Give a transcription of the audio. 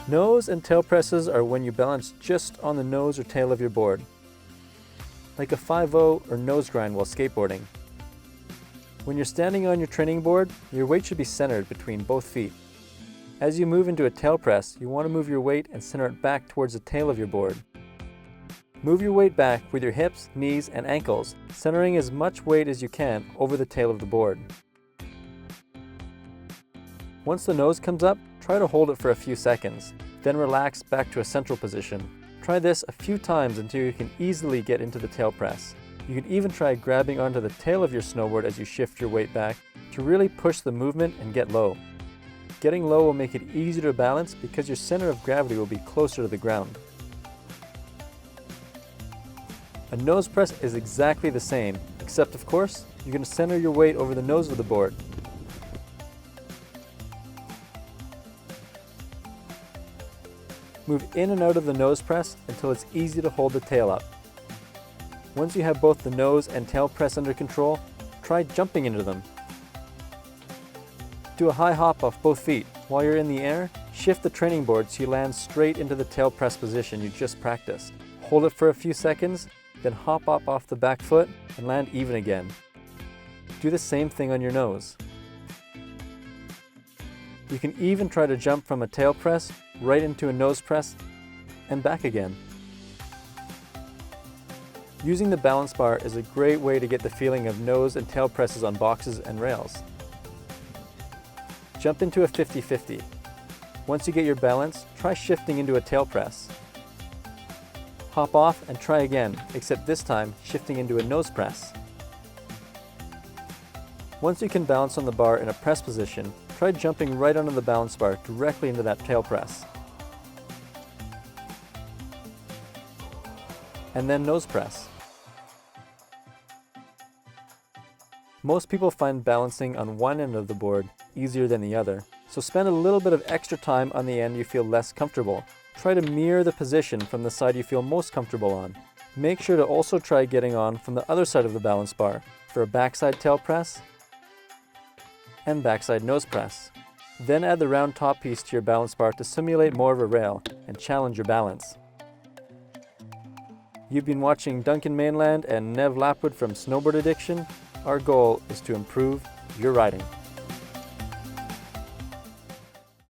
Nose and tail presses are when you balance just on the nose or tail of your board, like a 5-0 or nose grind while skateboarding. When you're standing on your training board, your weight should be centered between both feet. As you move into a tail press, you want to move your weight and center it back towards the tail of your board. Move your weight back with your hips, knees, and ankles, centering as much weight as you can over the tail of the board. Once the nose comes up, try to hold it for a few seconds, then relax back to a central position. Try this a few times until you can easily get into the tail press. You can even try grabbing onto the tail of your snowboard as you shift your weight back to really push the movement and get low. Getting low will make it easier to balance because your center of gravity will be closer to the ground. A nose press is exactly the same, except of course, you're going to center your weight over the nose of the board. Move in and out of the nose press until it's easy to hold the tail up. Once you have both the nose and tail press under control, try jumping into them. Do a high hop off both feet. While you're in the air, shift the training board so you land straight into the tail press position you just practiced. Hold it for a few seconds, then hop up off the back foot and land even again. Do the same thing on your nose. You can even try to jump from a tail press right into a nose press and back again. Using the balance bar is a great way to get the feeling of nose and tail presses on boxes and rails. Jump into a 50-50. Once you get your balance, try shifting into a tail press. Hop off and try again, except this time shifting into a nose press. Once you can balance on the bar in a press position, try jumping right onto the balance bar directly into that tail press. And then nose press. Most people find balancing on one end of the board easier than the other, so spend a little bit of extra time on the end you feel less comfortable. Try to mirror the position from the side you feel most comfortable on. Make sure to also try getting on from the other side of the balance bar for a backside tail press and backside nose press. Then add the round top piece to your balance bar to simulate more of a rail and challenge your balance. You've been watching Duncan Mainland and Nev Lapwood from Snowboard Addiction. Our goal is to improve your riding.